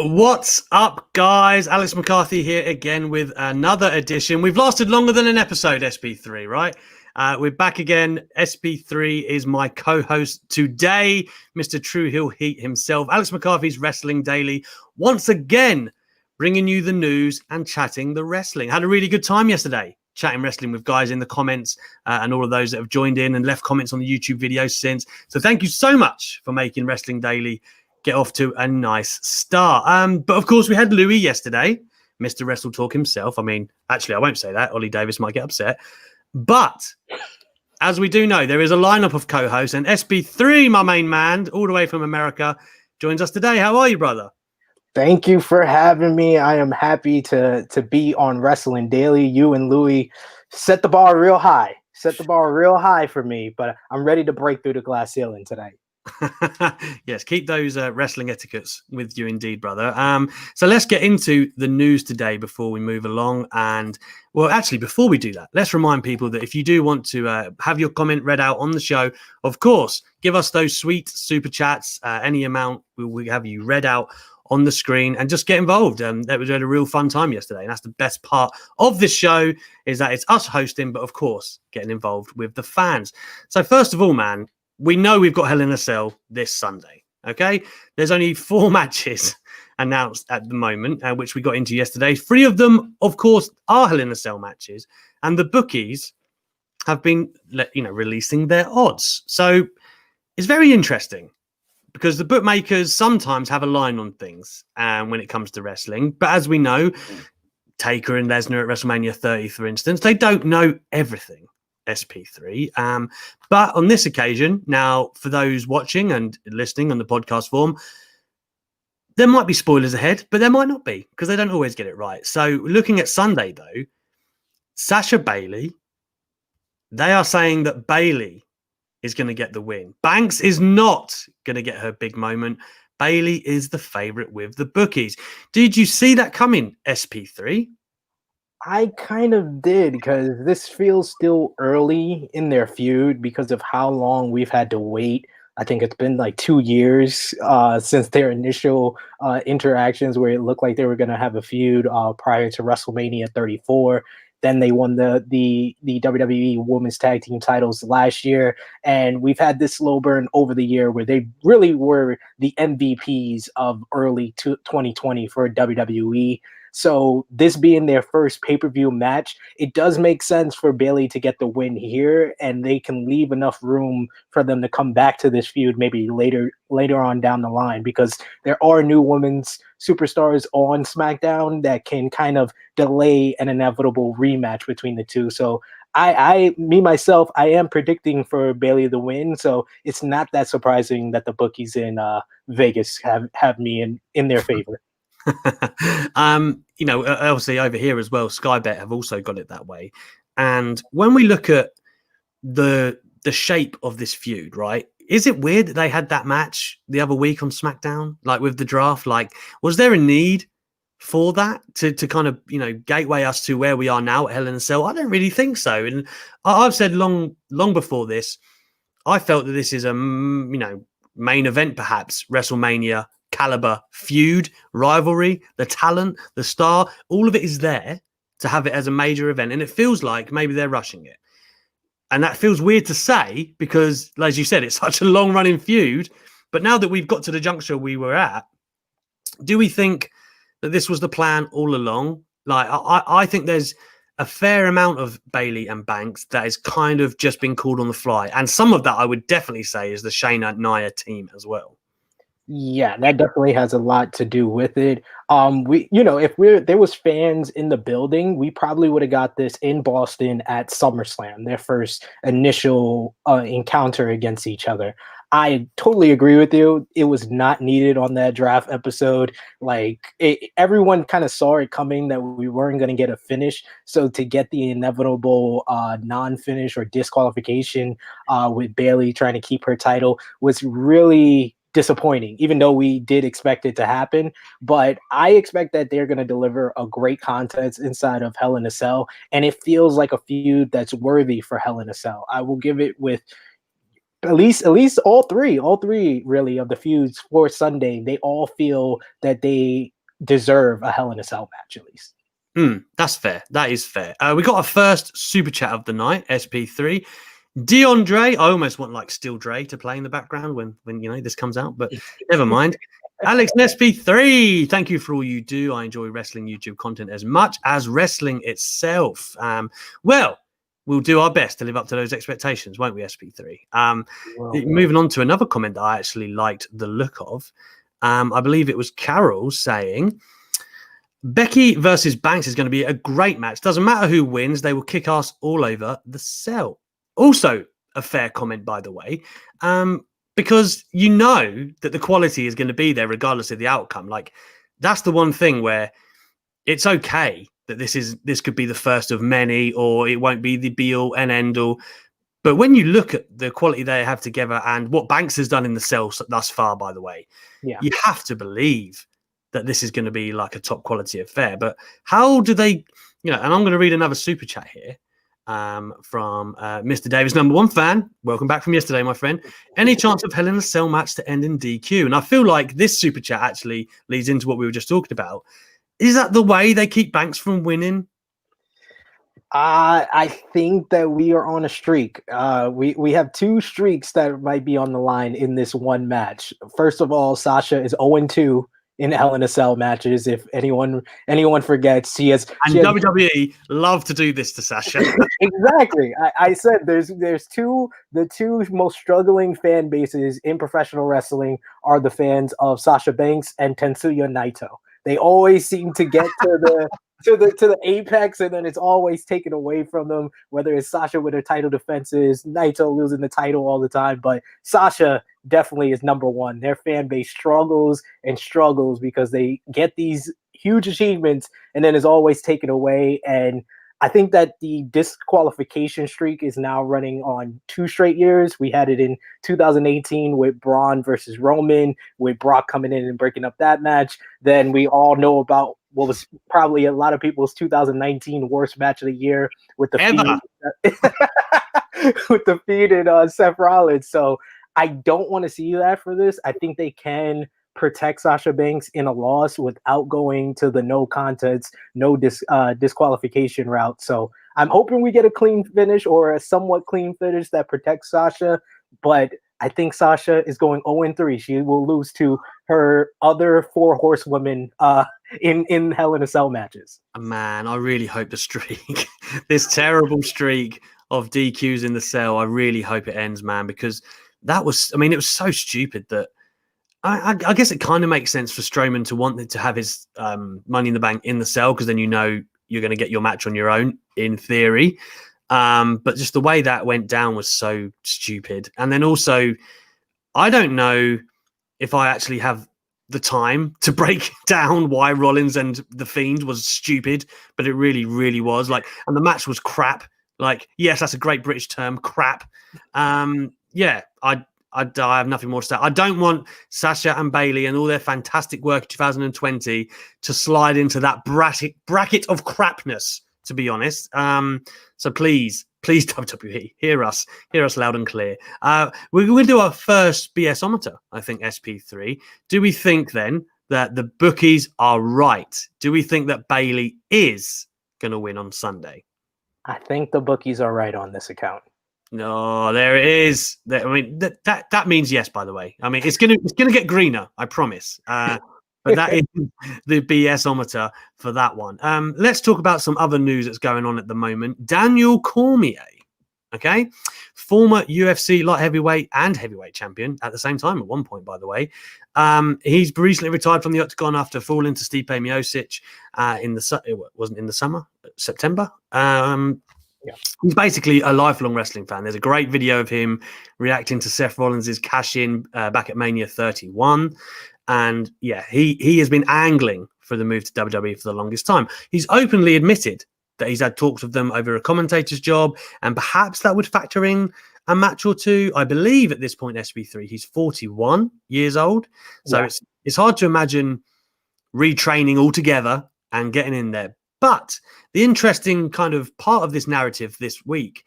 What's up, guys? Alex McCarthy here again with another edition. We've lasted longer than an episode, SP3, right? We're back again. SP3 is my co-host today, Mr. Tru Heel Heat himself. Alex McCarthy's Wrestling Daily, once again, bringing you the news and chatting the wrestling. Had a really good time yesterday, chatting wrestling with guys in the comments and all of those that have joined in and left comments on the YouTube videos since. So thank you so much for making Wrestling Daily get off to a nice start. But of course, we had Louis yesterday, Mr. WrestleTalk himself. I mean, actually, I won't say that. Ollie Davis might get upset. But as we do know, there is a lineup of co-hosts, and SP3, my main man, all the way from America, joins us today. How are you, brother? Thank you for having me. I am happy to be on Wrestling Daily. You and Louis set the bar real high. Set the bar real high for me, but I'm ready to break through the glass ceiling tonight. Yes, keep those wrestling etiquettes with you indeed, brother. So let's get into the news today before we move along. And well, actually, before we do that, let's remind people that if you do want to have your comment read out on the show, of course, give us those sweet super chats. Any amount, we'll have you read out on the screen and just get involved. That was a real fun time yesterday, and that's the best part of this show, is that it's us hosting, but of course getting involved with the fans. So first of all, man, we know we've got Hell in a Cell this Sunday, okay? There's only 4 matches announced at the moment, which we got into yesterday. 3 of them, of course, are Hell in a Cell matches, and the bookies have been, releasing their odds. So it's very interesting because the bookmakers sometimes have a line on things when it comes to wrestling. But as we know, Taker and Lesnar at WrestleMania 30, for instance, they don't know everything. SP3. But on this occasion, now for those watching and listening on the podcast form, there might be spoilers ahead, but there might not be because they don't always get it right. So looking at Sunday, though, Sasha Bayley, they are saying that Bayley is going to get the win. Banks is not going to get her big moment. Bayley is the favorite with the bookies. Did you see that coming, SP3? I kind of did, because this feels still early in their feud because of how long we've had to wait. I think it's been like 2 years since their initial interactions, where it looked like they were going to have a feud prior to WrestleMania 34. Then they won the WWE Women's Tag Team titles last year. And we've had this slow burn over the year where they really were the MVPs of early 2020 for WWE. So this being their first pay-per-view match, it does make sense for Bayley to get the win here, and they can leave enough room for them to come back to this feud maybe later on down the line, because there are new women's superstars on SmackDown that can kind of delay an inevitable rematch between the two. So myself, I am predicting for Bayley to win. So it's not that surprising that the bookies in Vegas have me in their favor. Obviously over here as well, Sky Bet have also got it that way. And when we look at the shape of this feud, right, is it weird that they had that match the other week on SmackDown, like with the draft? Like, was there a need for that to kind of, gateway us to where we are now at Hell in a Cell? I don't really think so. And I've said long before this, I felt that this is a, main event, perhaps WrestleMania caliber feud, rivalry, the talent, the star, all of it is there to have it as a major event. And it feels like maybe they're rushing it. And that feels weird to say because, as you said, it's such a long running feud. But now that we've got to the juncture we were at, do we think that this was the plan all along? Like, I think there's a fair amount of Bayley and Banks that has kind of just been called on the fly. And some of that I would definitely say is the Shayna Nia team as well. Yeah, that definitely has a lot to do with it. If there was fans in the building, we probably would have got this in Boston at SummerSlam, their first initial encounter against each other. I totally agree with you. It was not needed on that draft episode. Everyone kind of saw it coming that we weren't going to get a finish. So to get the inevitable non-finish or disqualification with Bayley trying to keep her title was really disappointing, even though we did expect it to happen. But I expect that they're going to deliver a great contest inside of Hell in a Cell, and it feels like a feud that's worthy for Hell in a Cell. I will give it with At least all three really of the feuds for Sunday, they all feel that they deserve a Hell in a Cell match at least. That's fair. That is fair. We got our first super chat of the night, SP3. DeAndre, I almost want like Still Dre to play in the background when this comes out, but never mind. Alex SP3, thank you for all you do. I enjoy wrestling YouTube content as much as wrestling itself. Well, we'll do our best to live up to those expectations, won't we, SP3? Moving on to another comment that I actually liked the look of. I believe it was Carol saying, Becky versus Banks is going to be a great match. Doesn't matter who wins, they will kick ass all over the cell. Also, a fair comment, by the way, because you know that the quality is going to be there regardless of the outcome. Like, that's the one thing where it's okay that this could be the first of many, or it won't be the be all and end all. But when you look at the quality they have together and what Banks has done in the cell thus far, by the way, you have to believe that this is going to be like a top quality affair. But how do they, and I'm going to read another super chat here from Mr. Davis, number one fan. Welcome back from yesterday, my friend. Any chance of Hell in a Cell match to end in DQ? And I feel like this super chat actually leads into what we were just talking about. Is that the way they keep Banks from winning? I think that we are on a streak. We have two streaks that might be on the line in this one match. First of all, Sasha is 0-2 in Hell in a Cell matches. If anyone forgets, she has WWE love to do this to Sasha. Exactly. I said there's the two most struggling fan bases in professional wrestling are the fans of Sasha Banks and Tetsuya Naito. They always seem to get to the apex, and then it's always taken away from them, whether it's Sasha with her title defenses, Naito losing the title all the time. But Sasha definitely is number one. Their fan base struggles and struggles because they get these huge achievements and then is always taken away. And I think that the disqualification streak is now running on 2 straight years. We had it in 2018 with Braun versus Roman, with Brock coming in and breaking up that match. Then we all know about what was probably a lot of people's 2019 worst match of the year with the feud in Seth Rollins. So I don't want to see that for this. I think they can protect Sasha Banks in a loss without going to the no contest, no disqualification route. So I'm hoping we get a clean finish or a somewhat clean finish that protects Sasha. But I think Sasha is going 0-3. She will lose to her other 4 horsewomen in Hell in a Cell matches. Man, I really hope the streak, this terrible streak of DQs in the cell, I really hope it ends, man, because it was so stupid that I guess it kind of makes sense for Strowman to want to have his Money in the Bank in the cell, because then you're going to get your match on your own, in theory. But just the way that went down was so stupid. And then also, I don't know if I actually have the time to break down why Rollins and The Fiend was stupid, but it really, really was. And the match was crap. Yes, that's a great British term, crap. I have nothing more to say. I don't want Sasha and Bayley and all their fantastic work in 2020 to slide into that bracket of crapness, to be honest. So please, WWE, hear us loud and clear. We're going to do our first BS-ometer, I think, SP3. Do we think then that the bookies are right? Do we think that Bayley is going to win on Sunday? I think the bookies are right on this account. No, there it is. That means yes, by the way. It's gonna get greener, I promise. But that is the BS-ometer for that one. Let's talk about some other news that's going on at the moment. Daniel Cormier, okay, former UFC light heavyweight and heavyweight champion at the same time at one point, by the way. He's recently retired from the Octagon after falling to Stipe Miocic it wasn't in the summer, September. He's basically a lifelong wrestling fan. There's a great video of him reacting to Seth Rollins' cash-in back at Mania 31. And he has been angling for the move to WWE for the longest time. He's openly admitted that he's had talks with them over a commentator's job, and perhaps that would factor in a match or two. I believe at this point, SB3, he's 41 years old. So it's hard to imagine retraining altogether and getting in there. But the interesting kind of part of this narrative this week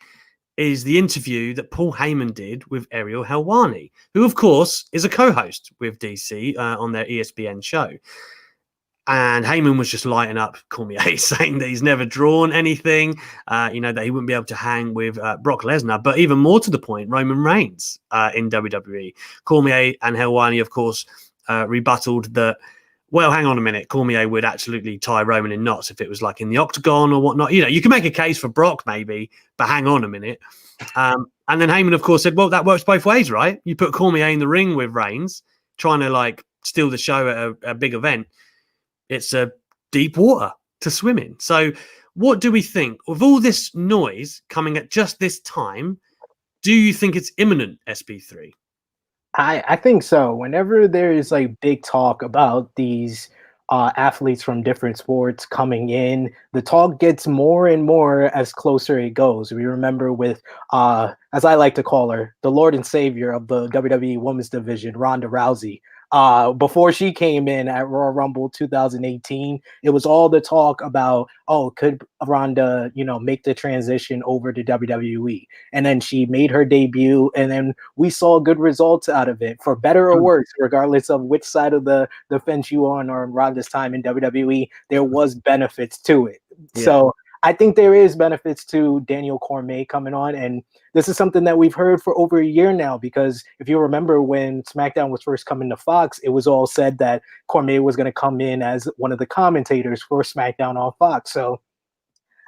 is the interview that Paul Heyman did with Ariel Helwani, who, of course, is a co-host with DC on their ESPN show. And Heyman was just lighting up Cormier, saying that he's never drawn anything, that he wouldn't be able to hang with Brock Lesnar. But even more to the point, Roman Reigns in WWE. Cormier and Helwani, of course, rebutted that, well, hang on a minute, Cormier would absolutely tie Roman in knots if it was like in the octagon or whatnot. You can make a case for Brock maybe, but hang on a minute. And then Heyman, of course, said, well, that works both ways, right? You put Cormier in the ring with Reigns, trying to steal the show at a big event. It's a deep water to swim in. So what do we think? With all this noise coming at just this time, do you think it's imminent, SP3? I think so. Whenever there is big talk about these athletes from different sports coming in, the talk gets more and more as closer it goes. We remember with, as I like to call her, the Lord and Savior of the WWE Women's Division, Ronda Rousey. Before she came in at Royal Rumble 2018, it was all the talk about, could Ronda, make the transition over to WWE? And then she made her debut, and then we saw good results out of it, for better or worse, regardless of which side of the fence you are on or Ronda's time in WWE, there was benefits to it. Yeah. So I think there is benefits to Daniel Cormier coming on, and this is something that we've heard for over a year now, because if you remember when SmackDown was first coming to Fox, it was all said that Cormier was going to come in as one of the commentators for SmackDown on Fox. So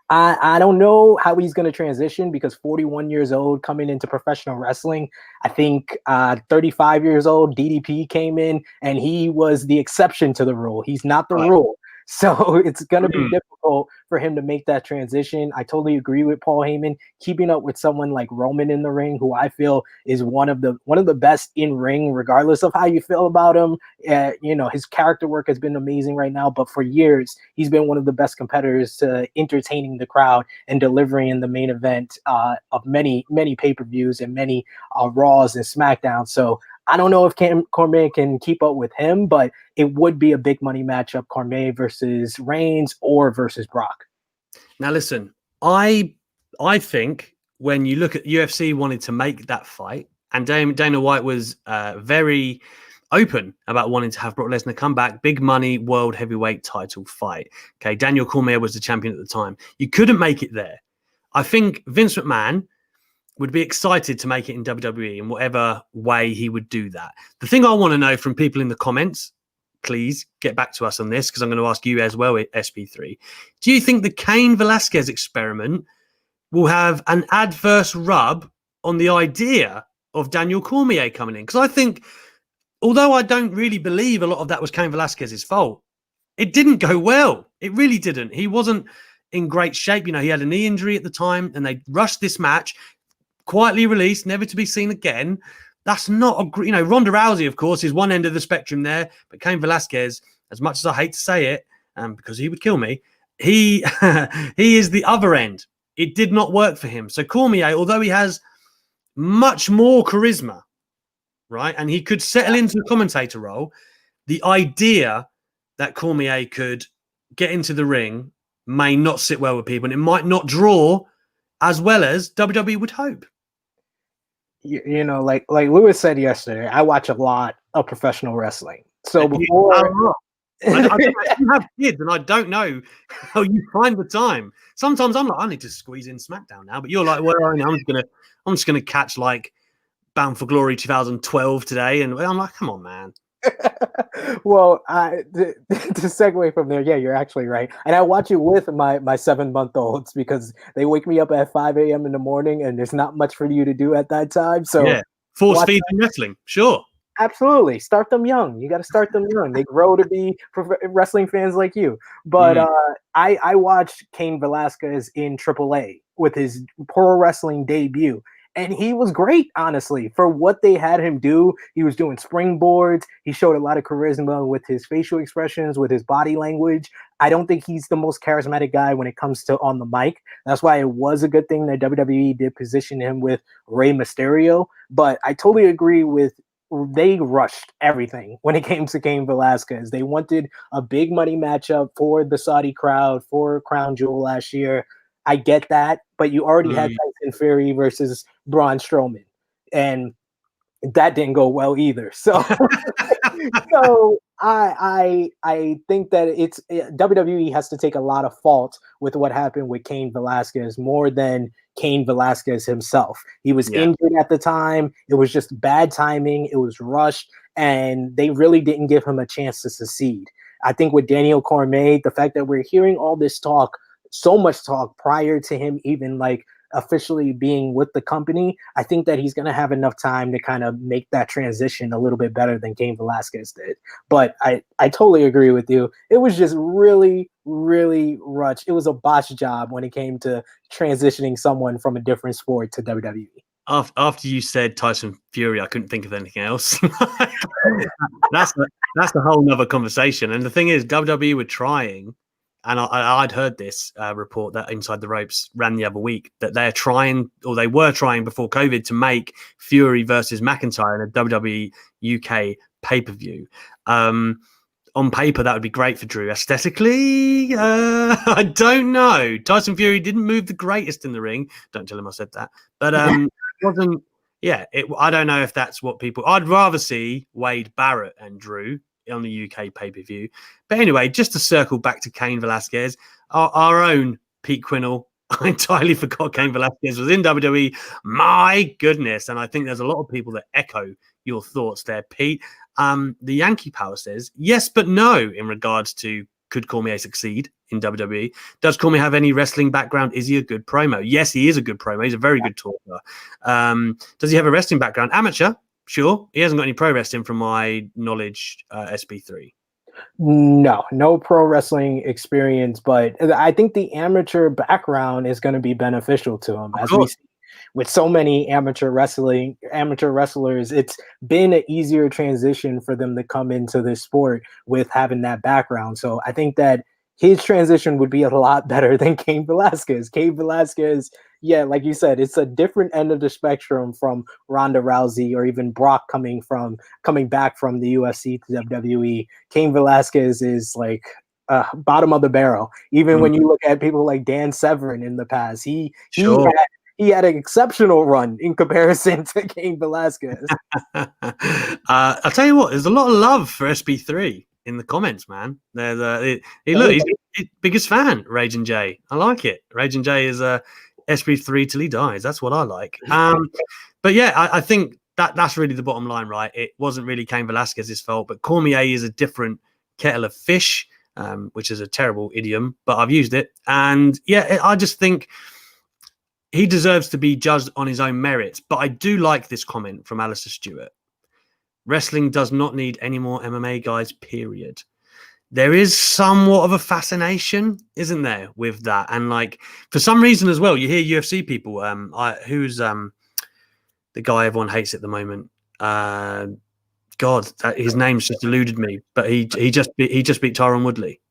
I don't know how he's going to transition, because 41 years old coming into professional wrestling. I think 35 years old, DDP came in, and he was the exception to the rule. He's not the rule. So it's going to be difficult for him to make that transition. I totally agree with Paul Heyman. Keeping up with someone like Roman in the ring, who I feel is one of the best in ring, regardless of how you feel about him. His character work has been amazing right now, but for years he's been one of the best competitors to entertaining the crowd and delivering in the main event of many pay-per-views and many Raws and SmackDowns. So I don't know if Cormier can keep up with him, but it would be a big money matchup, Cormier versus Reigns or versus Brock. Now, listen, I think when you look at UFC wanted to make that fight, and Dana White was very open about wanting to have Brock Lesnar come back, big money world heavyweight title fight. Okay, Daniel Cormier was the champion at the time. You couldn't make it there. I think Vince McMahon would be excited to make it in WWE in whatever way he would do that. The thing I want to know from people in the comments, please get back to us on this, because I'm going to ask you as well, SP3. Do you think the Cain Velasquez experiment will have an adverse rub on the idea of Daniel Cormier coming in? Because I think, although I don't really believe a lot of that was Cain Velasquez's fault, it didn't go well. It really didn't. He wasn't in great shape. He had a knee injury at the time, and they rushed this match. Quietly released, never to be seen again. That's not a Ronda Rousey, of course, is one end of the spectrum there, but Cain Velasquez, as much as I hate to say it, because he would kill me, he is the other end. It did not work for him. So Cormier, although he has much more charisma, right, and he could settle into the commentator role, the idea that Cormier could get into the ring may not sit well with people, and it might not draw as well as WWE would hope. Like Lewis said yesterday, I watch a lot of professional wrestling. So before I have kids, and I don't know how you find the time. Sometimes I'm like, I need to squeeze in SmackDown now, but you're like, well, I'm just gonna catch Bound for Glory 2012 today, and I'm like, come on, man. Well, to segue from there, yeah, you're actually right. And I watch it with my 7-month-olds, because they wake me up at 5 a.m. in the morning, and there's not much for you to do at that time. So yeah, force feed them wrestling, sure. Absolutely. Start them young. You got to start them young. They grow to be wrestling fans like you. But I watched Cain Velasquez in AAA with his pro wrestling debut. And he was great, honestly, for what they had him do. He was doing springboards. He showed a lot of charisma with his facial expressions, with his body language. I don't think he's the most charismatic guy when it comes to on the mic. That's why it was a good thing that WWE did position him with Rey Mysterio. But I totally agree with, they rushed everything when it came to Cain Velasquez. They wanted a big money matchup for the Saudi crowd, for Crown Jewel last year. I get that, but you already had Tyson Tyson Fury versus Braun Strowman, and that didn't go well either. So, so I think that WWE has to take a lot of fault with what happened with Cain Velasquez more than Cain Velasquez himself. He was injured at the time. It was just bad timing. It was rushed, and they really didn't give him a chance to succeed. I think with Daniel Cormier, the fact that we're hearing all this talk, so much talk prior to him even like officially being with the company, I think that he's going to have enough time to kind of make that transition a little bit better than Cain Velasquez did. But I totally agree with you. It was just really, really rushed. It was a botch job when it came to transitioning someone from a different sport to WWE. After you said Tyson Fury, I couldn't think of anything else. that's a whole nother conversation. And the thing is, WWE were trying, and I'd heard this report that Inside the Ropes ran the other week, that they're trying, or they were trying before COVID, to make Fury versus McIntyre in a WWE UK pay-per-view. On paper, that would be great for Drew. Aesthetically, I don't know. Tyson Fury didn't move the greatest in the ring. Don't tell him I said that. But it wasn't. Yeah, I don't know if that's what people. I'd rather see Wade Barrett and Drew on the UK pay-per-view. But anyway, just to circle back to Cain Velasquez, our own Pete Quinnell. I entirely forgot Cain Velasquez was in WWE. My goodness. And I think there's a lot of people that echo your thoughts there, Pete. The Yankee Power says yes, but no in regards to could Cormier succeed in WWE? Does Cormier have any wrestling background? Is he a good promo? Yes, he is a good promo. He's a very good talker. Does he have a wrestling background? Amateur? Sure. He hasn't got any pro wrestling from my knowledge, SP3. No pro wrestling experience, but I think the amateur background is going to be beneficial to him. As we see with so many amateur wrestlers, it's been an easier transition for them to come into this sport with having that background. So I think that his transition would be a lot better than Cain Velasquez. Cain Velasquez, yeah, like you said, it's a different end of the spectrum from Ronda Rousey or even Brock coming back from the UFC to WWE. Cain Velasquez is like bottom of the barrel. Even when you look at people like Dan Severn in the past, he had an exceptional run in comparison to Cain Velasquez. I'll tell you what, there's a lot of love for SP3 in the comments, man. He's biggest fan, Raging J. I like it. Raging J is SP3 till he dies. That's what I like. But yeah, I think that's really the bottom line, right? It wasn't really Cain Velasquez's fault, but Cormier is a different kettle of fish, which is a terrible idiom, but I've used it. And yeah, I just think he deserves to be judged on his own merits. But I do like this comment from Alistair Stewart. Wrestling does not need any more MMA guys, period. There is somewhat of a fascination, isn't there, with that? And like, for some reason as well, you hear UFC people, who's the guy everyone hates at the moment? His name's just eluded me, but he just beat Tyron Woodley.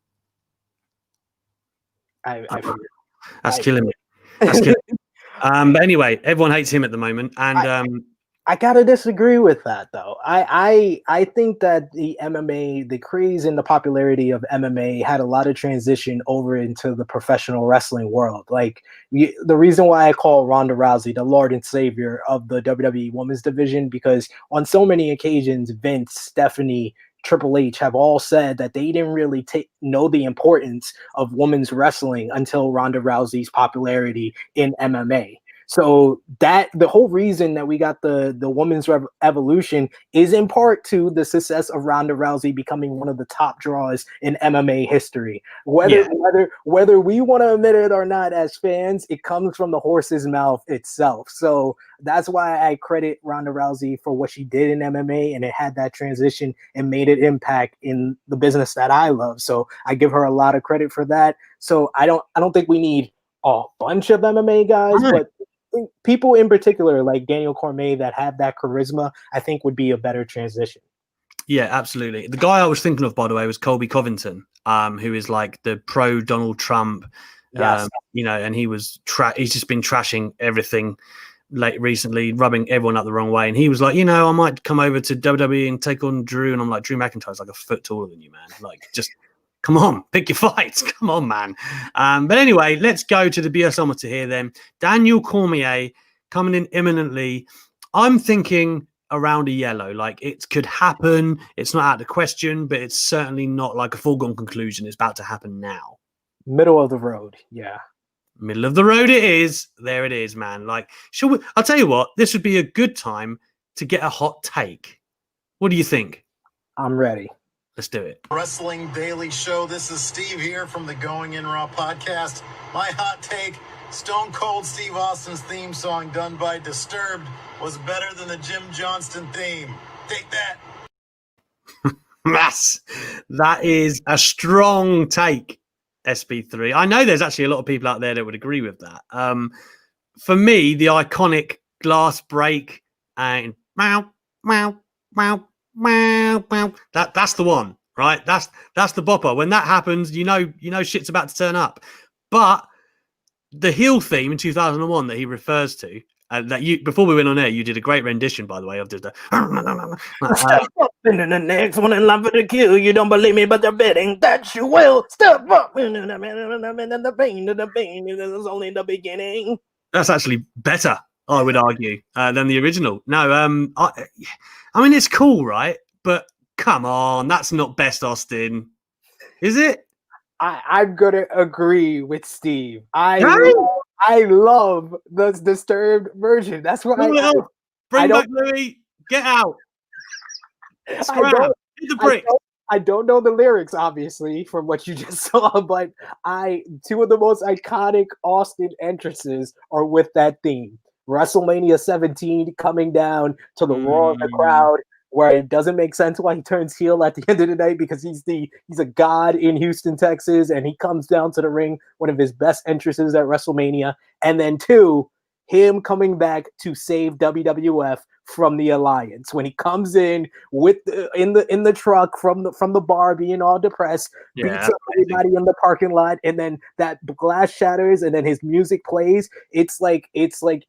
That's killing me. That's killing me. But anyway, everyone hates him at the moment, and I gotta disagree with that, though. I think that the MMA, the craze and the popularity of MMA had a lot of transition over into the professional wrestling world. Like the reason why I call Ronda Rousey the Lord and Savior of the WWE Women's Division, because on so many occasions, Vince, Stephanie, Triple H have all said that they didn't really know the importance of women's wrestling until Ronda Rousey's popularity in MMA. So that the whole reason that we got the women's evolution is in part to the success of Ronda Rousey becoming one of the top draws in MMA history. Whether we want to admit it or not as fans, it comes from the horse's mouth itself. So that's why I credit Ronda Rousey for what she did in MMA, and it had that transition and made an impact in the business that I love. So I give her a lot of credit for that. So I don't think we need a bunch of MMA guys, but people in particular like Daniel Cormier that have that charisma, I think would be a better transition. Yeah, absolutely. The guy I was thinking of, by the way, was Colby Covington, who is like the pro Donald Trump, and he was he's just been trashing everything recently, rubbing everyone up the wrong way. And he was like, I might come over to WWE and take on Drew. And I'm like, Drew McIntyre's like a foot taller than you, man. Like, just Come on, pick your fights. Come on, man. But anyway, let's go to the BSometer here then. Daniel Cormier coming in imminently. I'm thinking around a yellow. Like, it could happen. It's not out of the question, but it's certainly not like a foregone conclusion. It's about to happen now. Middle of the road. Yeah. Middle of the road it is. There it is, man. Like, I'll tell you what, this would be a good time to get a hot take. What do you think? I'm ready. Let's do it. Wrestling Daily Show. This is Steve here from the Going In Raw podcast. My hot take, Stone Cold Steve Austin's theme song done by Disturbed was better than the Jim Johnston theme. Take that. That is a strong take, SP3. I know there's actually a lot of people out there that would agree with that. For me, the iconic glass break and meow, meow, meow, meow, meow. That's the one, right? That's the bopper. When that happens, you know shit's about to turn up. But the heel theme in 2001 that he refers to, that you before we went on air, you did a great rendition, by the way, of just the. Step up into the next one in line for the kill. You don't believe me, but they're betting that you will. Step up into the pain of the pain. It's only the beginning. That's actually better, I would argue, than the original. No, I mean, it's cool, right? But come on, that's not best Austin, is it? I'm gonna agree with Steve. I love the Disturbed version. That's what Bring back Louis. Get out. Scrap. Hit the brick. I don't know the lyrics, obviously, from what you just saw, but two of the most iconic Austin entrances are with that theme. WrestleMania 17 coming down to the roar of the crowd, where it doesn't make sense why he turns heel at the end of the night, because he's a god in Houston, Texas, and he comes down to the ring, one of his best entrances at WrestleMania. And then 2, him coming back to save WWF from the Alliance when he comes in with in the truck from the bar, being all depressed, beats up everybody in the parking lot, and then that glass shatters, and then his music plays. It's like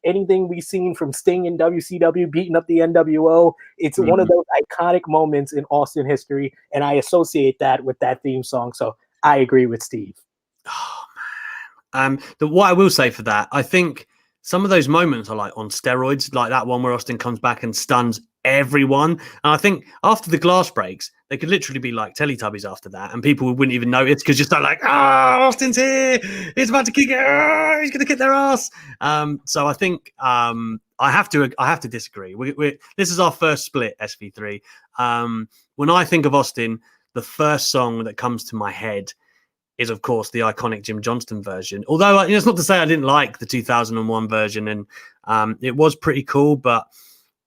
anything we've seen from Sting in WCW beating up the NWO. It's one of those iconic moments in Austin history, and I associate that with that theme song. So I agree with Steve. Oh man, what I will say for that, I think some of those moments are like on steroids, like that one where Austin comes back and stuns everyone. And I think after the glass breaks, they could literally be like Teletubbies after that, and people wouldn't even notice because you're start like, Austin's here, he's about to kick it, he's going to kick their ass. So I think I have to disagree. This is our first split, SP3. When I think of Austin, the first song that comes to my head is, of course, the iconic Jim Johnston version. Although it's not to say I didn't like the 2001 version, and it was pretty cool, but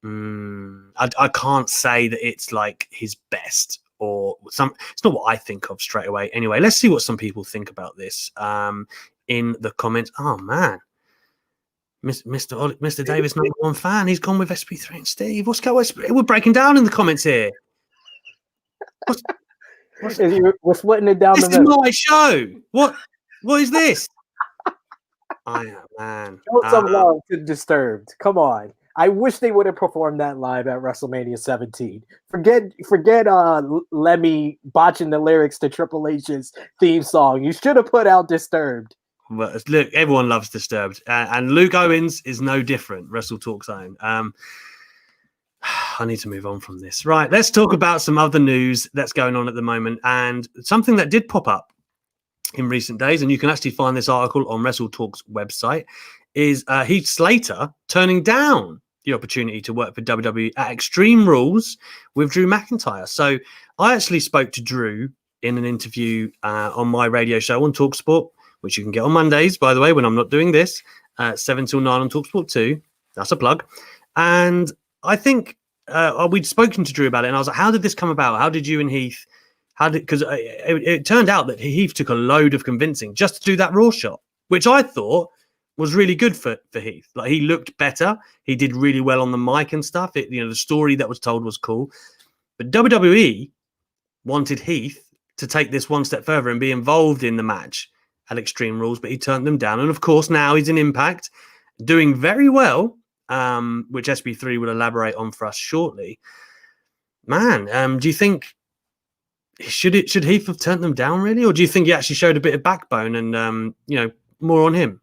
I can't say that it's like his best or some. It's not what I think of straight away. Anyway, let's see what some people think about this in the comments. Oh man, Mr. Davis, #1 fan, he's gone with SP3 and Steve. What's going on? We're breaking down in the comments here. We're splitting it down. This is my show. What is this? Man. Show some love to Disturbed. Come on. I wish they would have performed that live at WrestleMania 17. Forget Lemmy botching the lyrics to Triple H's theme song. You should have put out Disturbed. Well, look, everyone loves Disturbed, and Luke Owens is no different. WrestleTalk's own. I need to move on from this. Right, let's talk about some other news that's going on at the moment, and something that did pop up in recent days, and you can actually find this article on WrestleTalk's website, is Heath Slater turning down the opportunity to work for WWE at Extreme Rules with Drew McIntyre. So I actually spoke to Drew in an interview on my radio show on TalkSport, which you can get on Mondays, by the way, when I'm not doing this, 7 till 9 on TalkSport 2. That's a plug. And I think we'd spoken to Drew about it, and I was like, how did this come about? How did you and Heath, because it turned out that Heath took a load of convincing just to do that Raw shot, which I thought was really good for Heath. Like, he looked better. He did really well on the mic and stuff. The story that was told was cool. But WWE wanted Heath to take this one step further and be involved in the match at Extreme Rules, but he turned them down. And of course, now he's in Impact, doing very well, which SP3 will elaborate on for us shortly. Man, do you think should Heath have turned them down really, or do you think he actually showed a bit of backbone and more on him?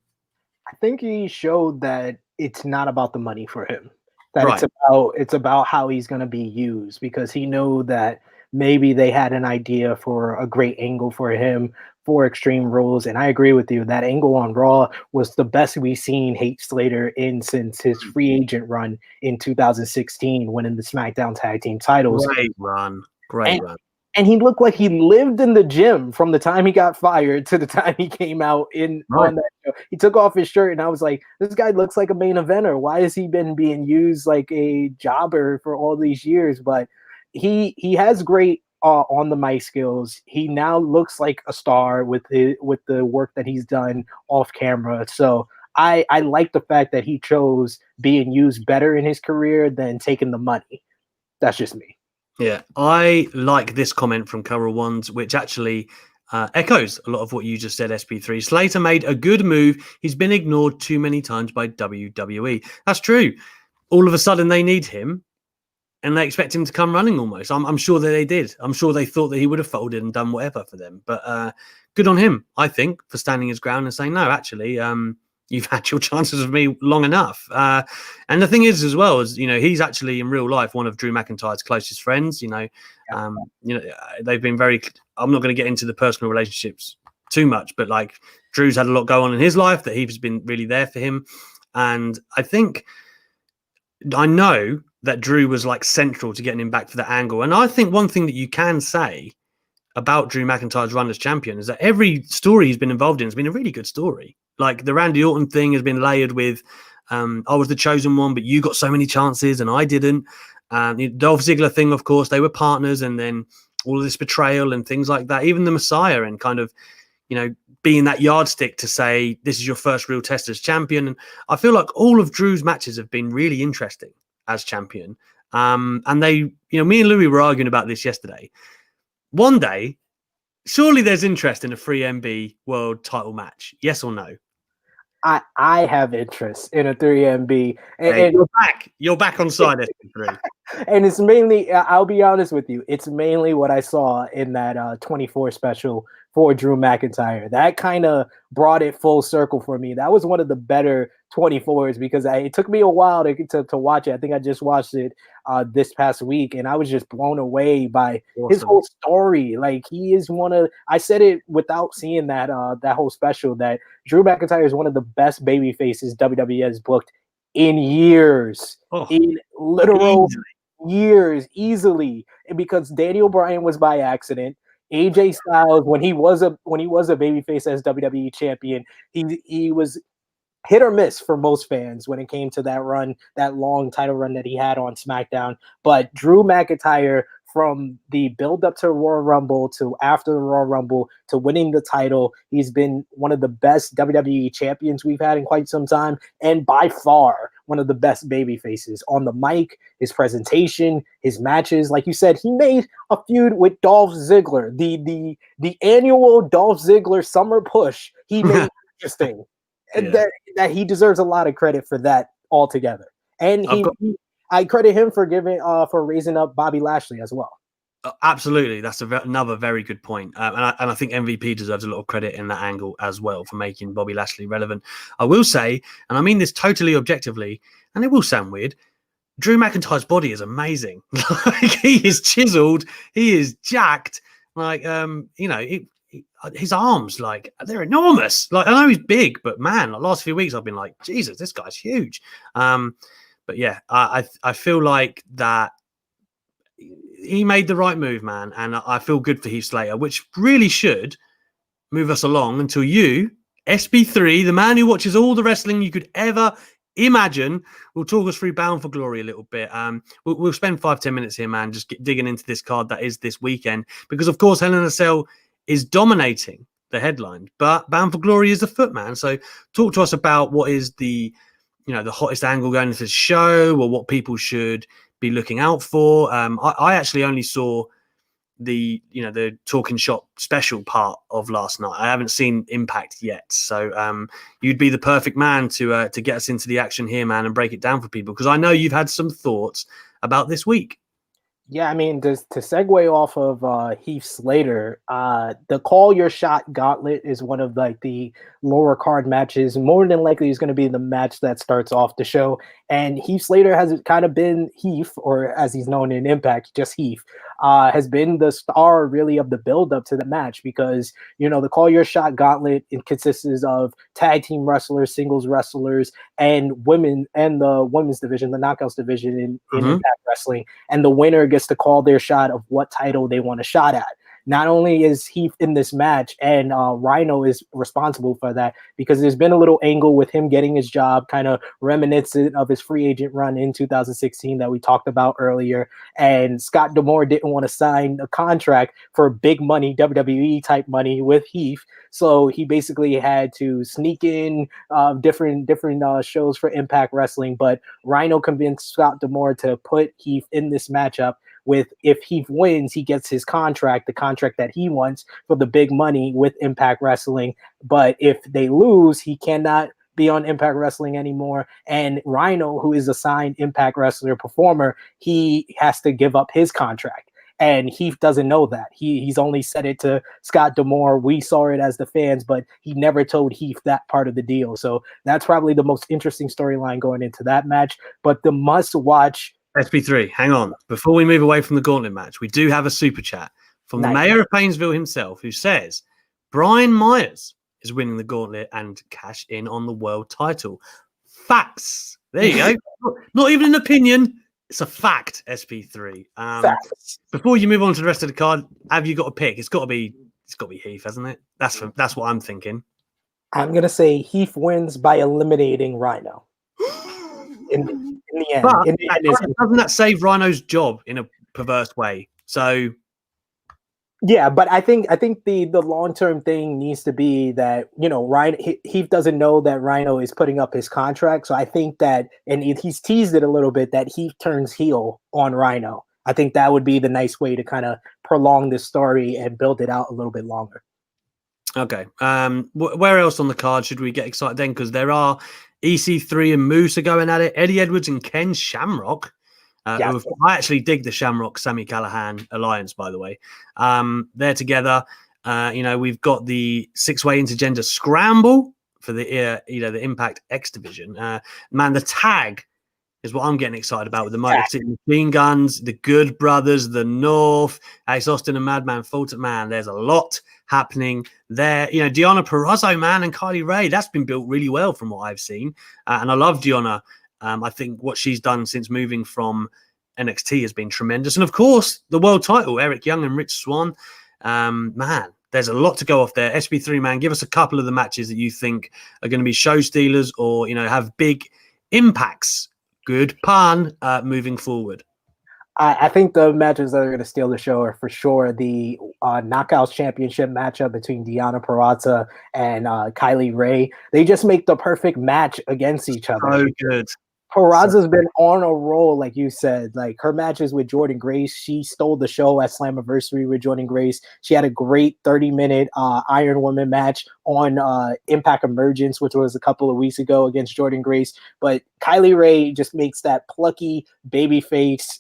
I think he showed that it's not about the money for him. That Right. it's about how he's going to be used, because he knew that maybe they had an idea for a great angle for him for Extreme Rules. And I agree with you. That angle on Raw was the best we've seen Slater in since his free agent run in 2016, winning the SmackDown Tag Team titles. Great run. And he looked like he lived in the gym from the time he got fired to the time he came out on that show. He took off his shirt, and I was like, this guy looks like a main eventer. Why has he been being used like a jobber for all these years? But he has great on the mic skills. He now looks like a star with the work that he's done off camera. So I like the fact that he chose being used better in his career than taking the money. That's just me. Yeah, I like this comment from Coral Ones, which actually echoes a lot of what you just said, SP3. Slater made a good move. He's been ignored too many times by WWE. That's true. All of a sudden, they need him, and they expect him to come running almost. I'm sure that they did. I'm sure they thought that he would have folded and done whatever for them. But good on him, I think, for standing his ground and saying, no, actually, you've had your chances of me long enough. And the thing is, as well, is, he's actually in real life one of Drew McIntyre's closest friends. They've been very. I'm not going to get into the personal relationships too much, but like Drew's had a lot go on in his life that he's been really there for him. And I know that Drew was like central to getting him back for that angle. And I think one thing that you can say about Drew McIntyre's run as champion is that every story he's been involved in has been a really good story. Like the Randy Orton thing has been layered with, I was the chosen one, but you got so many chances and I didn't. The Dolph Ziggler thing, of course, they were partners, and then all of this betrayal and things like that. Even the Messiah and kind of, being that yardstick to say, this is your first real test as champion. And I feel like all of Drew's matches have been really interesting as champion. And they, me and Louis were arguing about this yesterday. One day, surely there's interest in a free MB world title match. Yes or no? I have interest in a 3MB. And you're back on side SP3. And it's mainly, I'll be honest with you, it's mainly what I saw in that 24 special for Drew McIntyre. That kind of brought it full circle for me. That was one of the better 24s, because it took me a while to watch it. I think I just watched it this past week, and I was just blown away by his whole story. Like, he is I said it without seeing that whole special, that Drew McIntyre is one of the best baby faces WWE has booked in years. In literal years, easily. And because Daniel Bryan was by accident, AJ Styles, when he was a babyface as WWE champion, he was hit or miss for most fans when it came to that run, that long title run that he had on SmackDown. But Drew McIntyre, from the build up to Royal Rumble to after the Royal Rumble to winning the title, he's been one of the best WWE champions we've had in quite some time, and by far one of the best baby faces on the mic. His presentation, his matches, like you said, he made a feud with Dolph Ziggler, the annual Dolph Ziggler summer push. He made interesting. And that he deserves a lot of credit for that altogether. And I credit him for for raising up Bobby Lashley as well. Absolutely, that's another very good point. And I think MVP deserves a lot of credit in that angle as well for making Bobby Lashley relevant. I will say, and I mean this totally objectively, and it will sound weird, Drew McIntyre's body is amazing. Like, he is chiseled, he is jacked. Like, his arms, like, they're enormous. Like, I know he's big, but man, the last few weeks I've been like, Jesus, this guy's huge. But yeah, I feel like that he made the right move, man, and I feel good for Heath Slater, which really should move us along until you, SP3, the man who watches all the wrestling you could ever imagine, will talk us through Bound for Glory a little bit. We'll spend 5-10 minutes here, man, just digging into this card that is this weekend, because of course Hell in a Cell is dominating the headline, but Bound for Glory is the foot, man. So talk to us about what is the hottest angle going into the show, or what people should be looking out for. I actually only saw the Talking Shop special part of last night. I haven't seen Impact yet, so you'd be the perfect man to get us into the action here, man, and break it down for people, because I know you've had some thoughts about this week. Yeah, I mean, to segue off of Heath Slater, the Call Your Shot Gauntlet is one of like the lower card matches. More than likely is going to be the match that starts off the show. And Heath Slater has kind of been Heath, or as he's known in Impact, just Heath, has been the star really of the build up to the match because, the Call Your Shot Gauntlet, it consists of tag team wrestlers, singles wrestlers, and women, and the women's division, the Knockouts division in Impact Wrestling. And the winner gets to call their shot of what title they want a shot at. Not only is he in this match, and Rhino is responsible for that because there's been a little angle with him getting his job, kind of reminiscent of his free agent run in 2016 that we talked about earlier. And Scott D'Amore didn't want to sign a contract for big money, WWE type money with Heath. So he basically had to sneak in different shows for Impact Wrestling. But Rhino convinced Scott D'Amore to put Heath in this matchup with, if Heath wins, he gets his contract, the contract that he wants for the big money with Impact Wrestling. But if they lose, he cannot be on Impact Wrestling anymore. And Rhino, who is a signed Impact Wrestler performer, he has to give up his contract. And Heath doesn't know that. He's only said it to Scott D'Amore. We saw it as the fans, but he never told Heath that part of the deal. So that's probably the most interesting storyline going into that match. But the must-watch... SP3, hang on. Before we move away from the gauntlet match, we do have a super chat from the mayor of Painesville himself, who says Brian Myers is winning the gauntlet and cash in on the world title. Facts. There you go. Not even an opinion. It's a fact, SP3. Before you move on to the rest of the card, have you got a pick? It's got to be Heath, hasn't it? That's what I'm thinking. I'm gonna say Heath wins by eliminating Rhino. In the end, but doesn't that save Rhino's job in a perverse way? So, yeah, but I think the long-term thing needs to be that, Rhino, Heath doesn't know that Rhino is putting up his contract. So I think that, and he's teased it a little bit, that Heath turns heel on Rhino. I think that would be the nice way to kind of prolong this story and build it out a little bit longer. Okay. Where else on the card should we get excited then? Because there are EC3 and Moose are going at it. Eddie Edwards and Ken Shamrock. I actually dig the Shamrock Sami Callihan alliance, by the way. They're together. We've got the 6-way intergender scramble for the the Impact X division. The tag is what I'm getting excited about with the Motor City Machine Guns, the Good Brothers, the North, Ace Austin and Madman Fulton. Man, there's a lot happening there. Deonna Purrazzo, man, and Kylie Ray, that's been built really well from what I've seen. And I love Deonna. I think what she's done since moving from NXT has been tremendous. And of course, the world title, Eric Young and Rich Swann. Man, there's a lot to go off there. SP3, man, give us a couple of the matches that you think are going to be show stealers or, have big impacts. Good pun, moving forward. I think the matches that are going to steal the show are for sure the Knockouts Championship matchup between Deonna Purrazzo and Kylie Ray. They just make the perfect match against each other. So good. Purrazzo's been on a roll, like you said. Like her matches with Jordynne Grace, she stole the show at Slammiversary with Jordynne Grace. She had a great 30-minute Iron Woman match on Impact Emergence, which was a couple of weeks ago against Jordynne Grace. But Kylie Ray just makes that plucky baby face.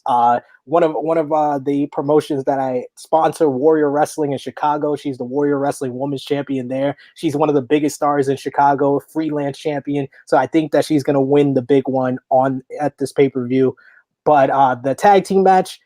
One of the promotions that I sponsor, Warrior Wrestling in Chicago. She's the Warrior Wrestling Women's Champion there. She's one of the biggest stars in Chicago, freelance champion. So I think that she's going to win the big one at this pay-per-view. But the tag team match,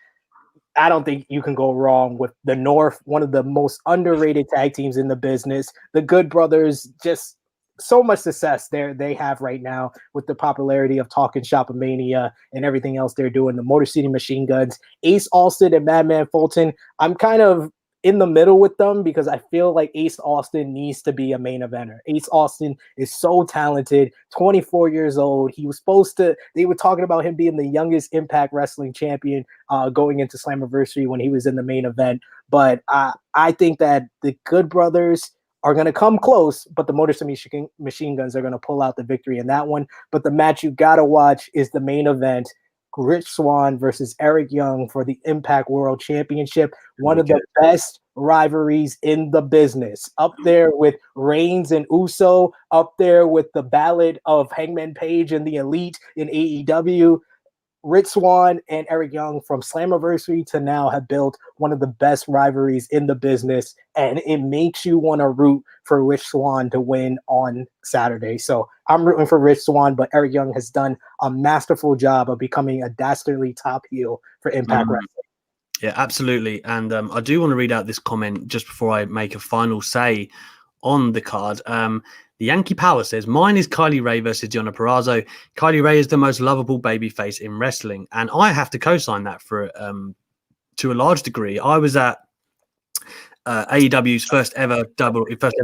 I don't think you can go wrong with the North, one of the most underrated tag teams in the business. The Good Brothers, just so much success they have right now with the popularity of Talking Shopomania and everything else they're doing. The Motor City Machine Guns, Ace Austin and Madman Fulton. I'm kind of in the middle with them because I feel like Ace Austin needs to be a main eventer. Ace Austin is so talented, 24 years old. They were talking about him being the youngest Impact Wrestling champion going into Slammiversary when he was in the main event. But I think that the Good Brothers are going to come close, but the Motor City Machine Guns are going to pull out the victory in that one. But the match you got to watch is the main event, Rich Swann versus Eric Young for the Impact World Championship. One of the best rivalries in the business. Up there with Reigns and Uso, up there with the Ballad of Hangman Page and the Elite in AEW. Rich Swann and Eric Young from Slammiversary to now have built one of the best rivalries in the business, and it makes you want to root for Rich Swann to win on Saturday. So I'm rooting for Rich Swann, but Eric Young has done a masterful job of becoming a dastardly top heel for Impact Wrestling. Yeah, absolutely. And I do want to read out this comment just before I make a final say on the card. The Yankee Power says, mine is Kylie Ray versus Deonna Purrazzo. Kylie Ray is the most lovable babyface in wrestling. And I have to co-sign that for to a large degree. I was at AEW's first ever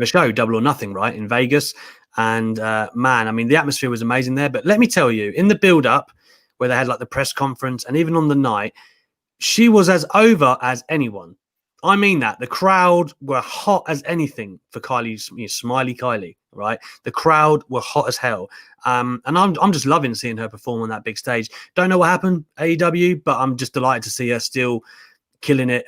show, Double or Nothing, right, in Vegas. And man, I mean, the atmosphere was amazing there. But let me tell you, in the build-up, where they had like the press conference and even on the night, she was as over as anyone. I mean that. The crowd were hot as anything for Kylie's, Smiley Kylie, right? The crowd were hot as hell. And I'm just loving seeing her perform on that big stage. Don't know what happened, AEW, but I'm just delighted to see her still killing it,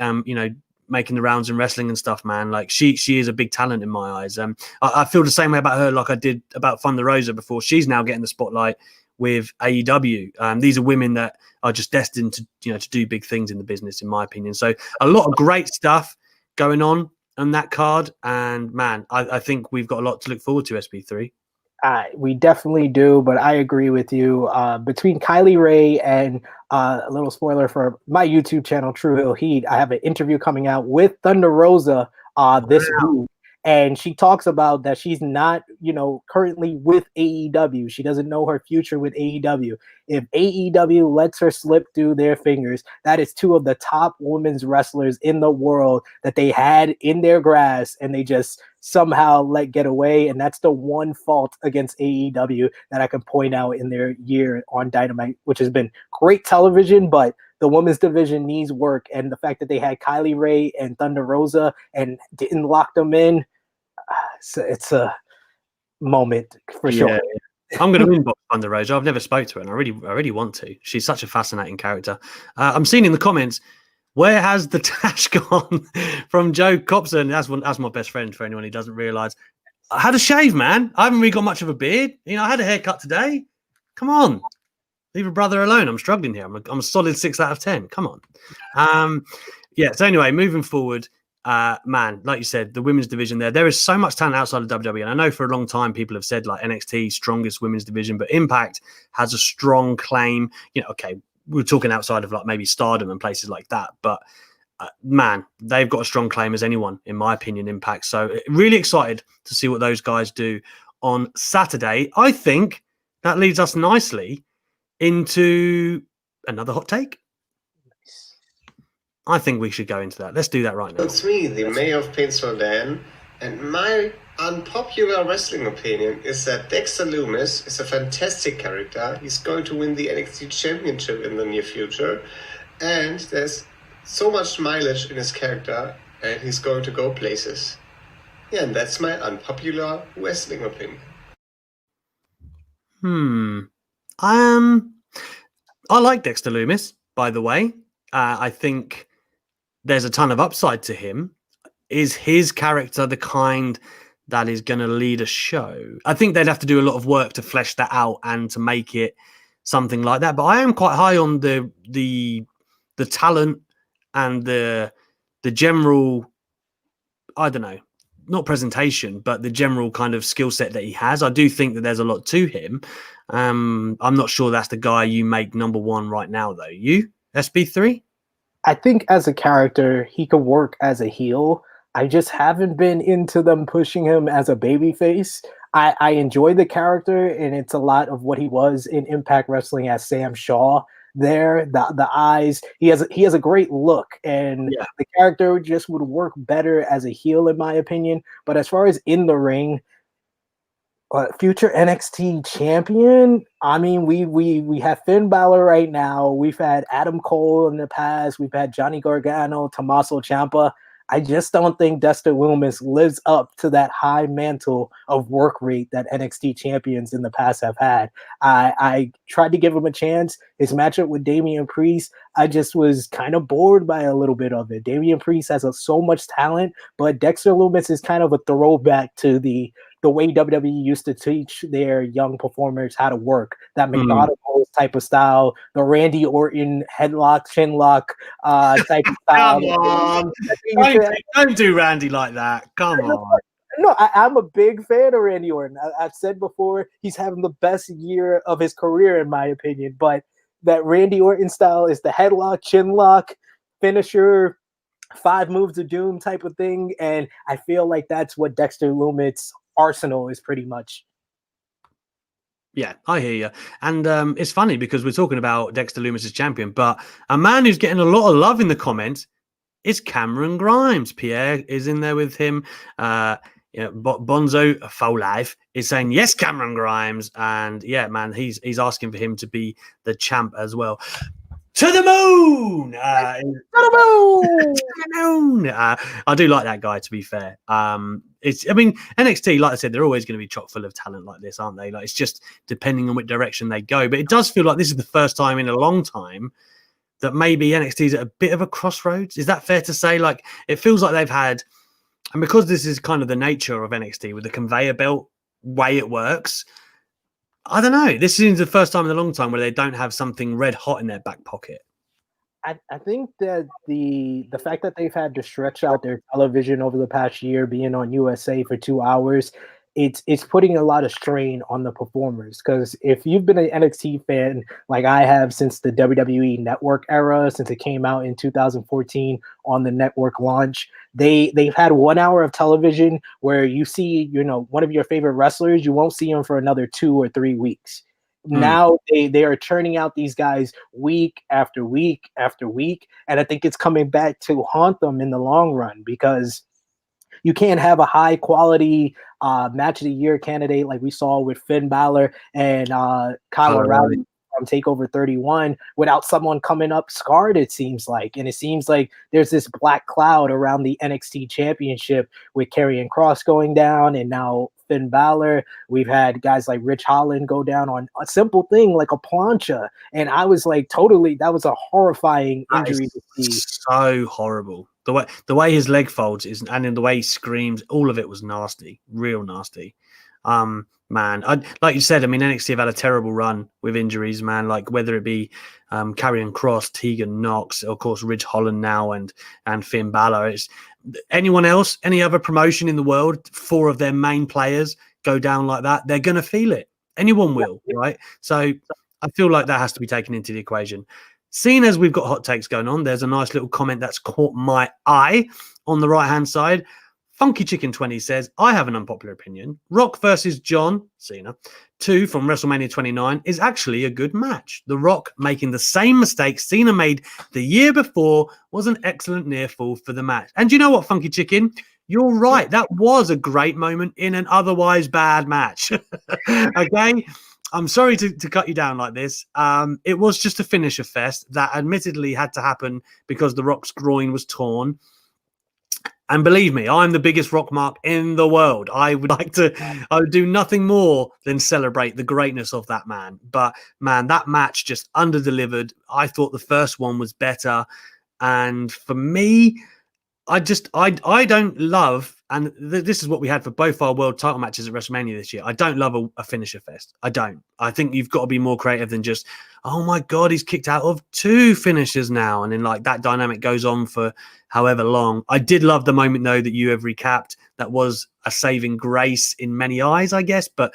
making the rounds in wrestling and stuff, man. Like she is a big talent in my eyes. I feel the same way about her like I did about Thunder Rosa before. She's now getting the spotlight with AEW. These are women that are just destined to do big things in the business, in my opinion. So a lot of great stuff going on that card, and man, I think we've got a lot to look forward to. SP3. We definitely do, but I agree with you. Between Kylie Ray and a little spoiler for my YouTube channel, Tru Heel Heat, I have an interview coming out with Thunder Rosa this week. And she talks about that she's not, currently with AEW. She doesn't know her future with AEW. If AEW lets her slip through their fingers, that is two of the top women's wrestlers in the world that they had in their grasp, and they just somehow let get away. And that's the one fault against AEW that I can point out in their year on Dynamite, which has been great television, but the women's division needs work. And the fact that they had Kylie Ray and Thunder Rosa and didn't lock them in, it's a moment for sure. I'm going to inbox Thunder Rosa. I've never spoke to her, and I really want to. She's such a fascinating character. I'm seeing in the comments, where has the tash gone from Joe Copson? That's my best friend, for anyone who doesn't realise. I had a shave, man. I haven't really got much of a beard. I had a haircut today. Come on. Leave a brother alone. I'm struggling here. I'm a solid 6 out of 10. Come on. So anyway, moving forward, man, like you said, the women's division there is so much talent outside of WWE. And I know for a long time people have said like NXT strongest women's division, but Impact has a strong claim. Okay, we're talking outside of like maybe Stardom and places like that, but man, they've got a strong claim as anyone, in my opinion, Impact. So really excited to see what those guys do on Saturday. I think that leads us nicely into another hot take. I think we should go into that. Let's do that right now. It's me, the mayor of Painesville, Dan, and my unpopular wrestling opinion is that Dexter Lumis is a fantastic character. He's going to win the NXT Championship in the near future, and there's so much mileage in his character, and he's going to go places. Yeah, and that's my unpopular wrestling opinion. I like Dexter Lumis, by the way. I think there's a ton of upside to him. Is his character the kind that is going to lead a show? I think they'd have to do a lot of work to flesh that out and to make it something like that. But I am quite high on the talent and the general, I don't know, not presentation, but the general kind of skill set that he has. I do think that there's a lot to him. I'm not sure that's the guy you make number one right now, though. You, SP3? I think as a character, he could work as a heel. I just haven't been into them pushing him as a babyface. I enjoy the character, and it's a lot of what he was in Impact Wrestling as Sam Shaw. There, the eyes, he has a great look, and the character just would work better as a heel, in my opinion. But as far as in the ring, future NXT champion, I mean, we have Finn Balor right now. We've had Adam Cole in the past. We've had Johnny Gargano, Tommaso Ciampa. I just don't think Dexter Lumis lives up to that high mantle of work rate that NXT champions in the past have had. I tried to give him a chance. His matchup with Damian Priest, I just was kind of bored by a little bit of it. Damian Priest has so much talent, but Dexter Lumis is kind of a throwback to the the way WWE used to teach their young performers how to work, that methodical type of style, the Randy Orton headlock, chinlock type of style. Come on. Don't do Randy like that. Come on. No, I'm a big fan of Randy Orton. I've said before, he's having the best year of his career, in my opinion. But that Randy Orton style is the headlock, chinlock, finisher, 5 moves of doom type of thing. And I feel like that's what Dexter Lumis's arsenal is pretty much. Yeah, I hear you. And it's funny because we're talking about Dexter Lumis as champion, but a man who's getting a lot of love in the comments is Cameron Grimes. Pierre is in there with him. Bonzo Foul Life is saying, yes, Cameron Grimes. And yeah, man, he's asking for him to be the champ as well. To the moon! To the moon! I do like that guy, to be fair. NXT, like I said, they're always going to be chock full of talent like this, aren't they? Like, it's just depending on which direction they go. But it does feel like this is the first time in a long time that maybe NXT is at a bit of a crossroads. Is that fair to say? Like, it feels like they've had, and because this is kind of the nature of NXT with the conveyor belt way it works, I don't know. This is the first time in a long time where they don't have something red hot in their back pocket. I think that the fact that they've had to stretch out their television over the past year, being on USA for 2 hours, it's putting a lot of strain on the performers. Because if you've been an NXT fan like I have since the WWE Network era, since it came out in 2014 on the network launch, they've had 1 hour of television where you see, one of your favorite wrestlers, you won't see them for another 2 or 3 weeks. Now they are churning out these guys week after week after week, and I think it's coming back to haunt them in the long run, because you can't have a high quality match of the year candidate like we saw with Finn Balor and Kyle O'Reilly from TakeOver 31 without someone coming up scarred, it seems like. And it seems like there's this black cloud around the NXT championship with Karrion Kross going down and now Finn Balor. We've had guys like Rich Holland go down on a simple thing like a plancha. And I was like, that was a horrifying injury to see. So horrible. The way his leg folds is, and in the way he screams, all of it was nasty, real nasty. Man, like you said, I mean, NXT have had a terrible run with injuries, man. Like whether it be Karrion Kross, Tegan Knox, of course, Ridge Holland now, and Finn Balor. It's anyone else, any other promotion in the world, 4 of their main players go down like that, they're gonna feel it. Anyone will, right? So I feel like that has to be taken into the equation. Seeing as we've got hot takes going on, there's a nice little comment that's caught my eye on the right-hand side. Funky Chicken 20 says, I have an unpopular opinion. Rock versus John Cena 2 from WrestleMania 29 is actually a good match. The Rock making the same mistakes Cena made the year before was an excellent near fall for the match. And you know what, Funky Chicken? You're right. That was a great moment in an otherwise bad match. Okay? I'm sorry to cut you down like this. It was just a finisher fest that admittedly had to happen because The Rock's groin was torn. And believe me, I'm the biggest Rock mark in the world. I would do nothing more than celebrate the greatness of that man. But man, that match just underdelivered. I thought the first one was better. And for me, I don't love, and this is what we had for both our world title matches at WrestleMania this year. I don't love a finisher fest. I don't. I think you've got to be more creative than just, oh my God, he's kicked out of 2 finishers now. And then like that dynamic goes on for however long. I did love the moment though that you have recapped. That was a saving grace in many eyes, I guess. But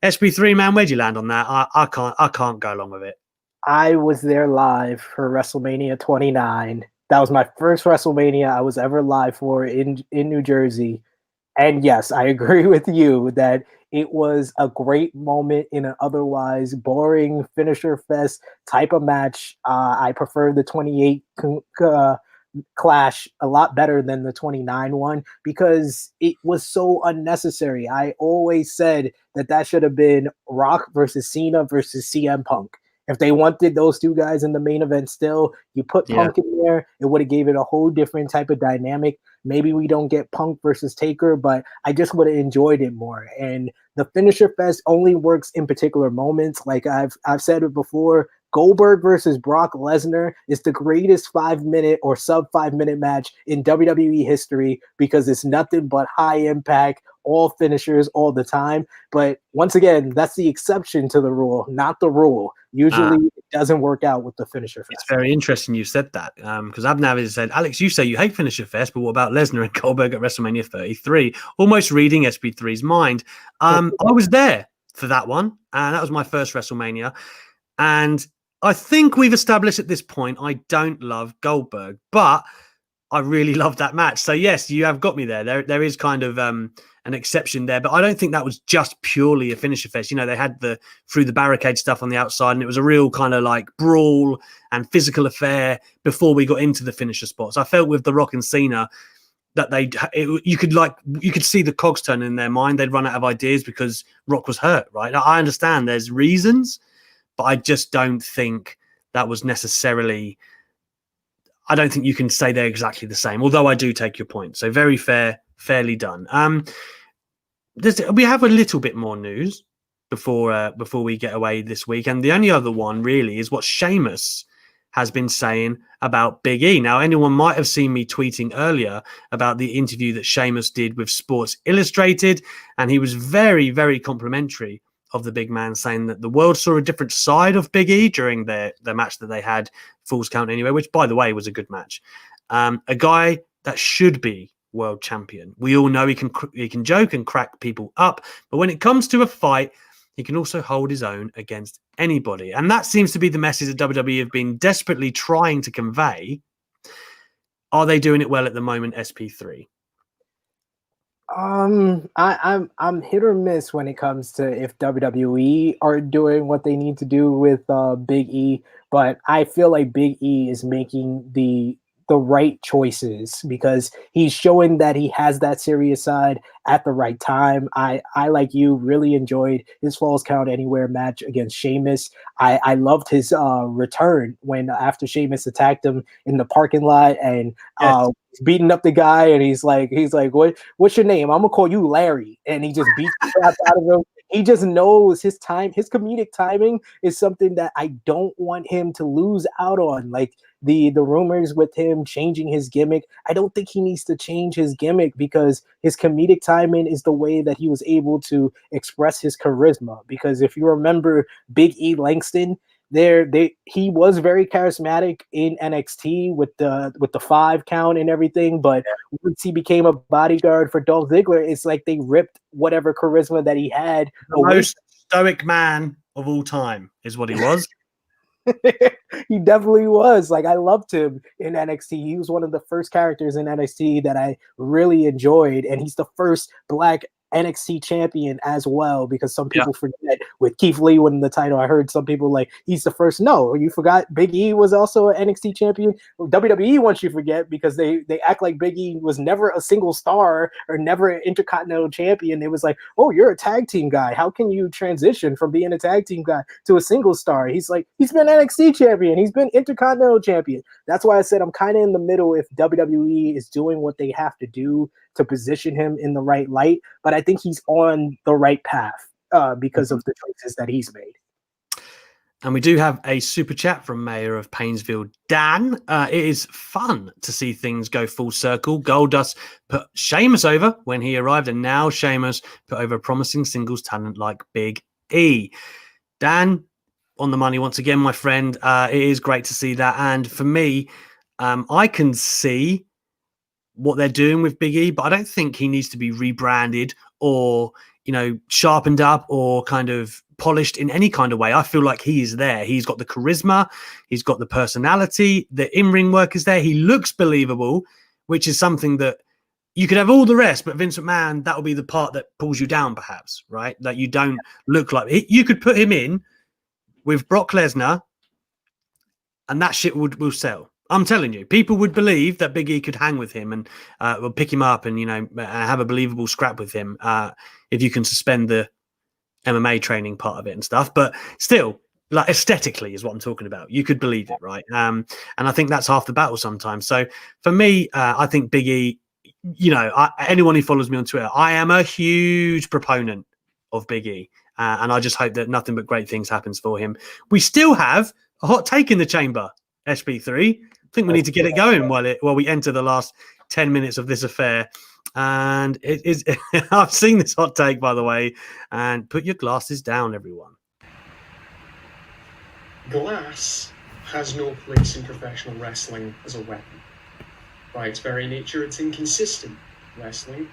SP3, man, where'd you land on that? I can't go along with it. I was there live for WrestleMania 29. That was my first WrestleMania I was ever live for in New Jersey. And yes, I agree with you that it was a great moment in an otherwise boring finisher fest type of match. I prefer the 28 clash a lot better than the 29 one because it was so unnecessary. I always said that should have been Rock versus Cena versus CM Punk. If they wanted those 2 guys in the main event still, you put Punk in there, it would have gave it a whole different type of dynamic. Maybe we don't get Punk versus Taker, but I just would have enjoyed it more. And the finisher fest only works in particular moments. Like I've said it before, Goldberg versus Brock Lesnar is the greatest 5-minute or sub 5-minute match in WWE history because it's nothing but high impact, all finishers all the time. But once again, that's the exception to the rule, not the rule. Usually it doesn't work out with the finisher fest. It's very interesting you said that because Abnav has said, Alex, you say you hate finisher fest, but what about Lesnar and Goldberg at WrestleMania 33? Almost reading SP3's mind. I was there for that one, and that was my first WrestleMania. And I think we've established at this point I don't love Goldberg, but I really loved that match. So yes, you have got me there. There is kind of an exception there, but I don't think that was just purely a finisher fest. You know, they had the through the barricade stuff on the outside, and it was a real kind of like brawl and physical affair before we got into the finisher spots. I felt with The Rock and Cena that you could see the cogs turning in their mind. They'd run out of ideas because Rock was hurt, right? I understand there's reasons, but I just don't think that was necessarily. I don't think you can say they're exactly the same, although I do take your point. So very fair, fairly done. We have a little bit more news before we get away this week. And the only other one really is what Sheamus has been saying about Big E. Now, anyone might have seen me tweeting earlier about the interview that Sheamus did with Sports Illustrated. And he was very, very complimentary of the big man, saying that the world saw a different side of Big E during their match that they had, Falls Count Anywhere, which, by the way, was a good match. A guy that should be world champion. We all know he can joke and crack people up, but when it comes to a fight, he can also hold his own against anybody. And that seems to be the message that WWE have been desperately trying to convey. Are they doing it well at the moment, SP3? I'm hit or miss when it comes to if WWE are doing what they need to do with Big E, but I feel like Big E is making the right choices because he's showing that he has that serious side at the right time. I like you, really enjoyed his Falls Count Anywhere match against Sheamus. I loved his return when after Sheamus attacked him in the parking lot and beating up the guy, and he's like, what's your name? I'm gonna call you Larry, and he just beats the crap out of him. He just knows his comedic timing is something that I don't want him to lose out on. Like the rumors with him changing his gimmick, I don't think he needs to change his gimmick because his comedic timing is the way that he was able to express his charisma. Because if you remember Big E Langston, he was very charismatic in NXT with the 5 count and everything, but once he became a bodyguard for Dolph Ziggler, it's like they ripped whatever charisma that he had. The most stoic man of all time is what he was. He definitely was. Like, I loved him in NXT. He was one of the first characters in NXT that I really enjoyed, and he's the first Black NXT champion as well, because some people forget with Keith Lee winning the title. I heard some people like he's the first. No, you forgot Big E was also an NXT champion. WWE wants you to forget because they act like Big E was never a single star or never an intercontinental champion. It was like, oh, you're a tag team guy. How can you transition from being a tag team guy to a single star? He's like, he's been NXT champion. He's been intercontinental champion. That's why I said I'm kind of in the middle if WWE is doing what they have to do to position him in the right light, but I think he's on the right path because of the choices that he's made. And we do have a super chat from Mayor of Painesville, Dan. It is fun to see things go full circle. Goldust put Sheamus over when he arrived, and now Sheamus put over a promising singles talent like Big E. Dan, on the money once again, my friend. It is great to see that. And for me, I can see what they're doing with Big E, but I don't think he needs to be rebranded or, sharpened up or kind of polished in any kind of way. I feel like he is there. He's got the charisma. He's got the personality. The in-ring work is there. He looks believable, which is something that you could have all the rest, but Vince McMahon, that will be the part that pulls you down perhaps, right? That you don't look like. You could put him in with Brock Lesnar and that shit will sell. I'm telling you, people would believe that Big E could hang with him and will pick him up and, have a believable scrap with him if you can suspend the MMA training part of it and stuff. But still, like aesthetically is what I'm talking about. You could believe it, right? And I think that's half the battle sometimes. So for me, I think Big E, anyone who follows me on Twitter, I am a huge proponent of Big E. And I just hope that nothing but great things happens for him. We still have a hot take in the chamber, SP3. I think we need to get it going while we enter the last 10 minutes of this affair. And it is I've seen this hot take, by the way, and put your glasses down, everyone. Glass has no place in professional wrestling as a weapon. By its very nature, it's inconsistent. Wrestling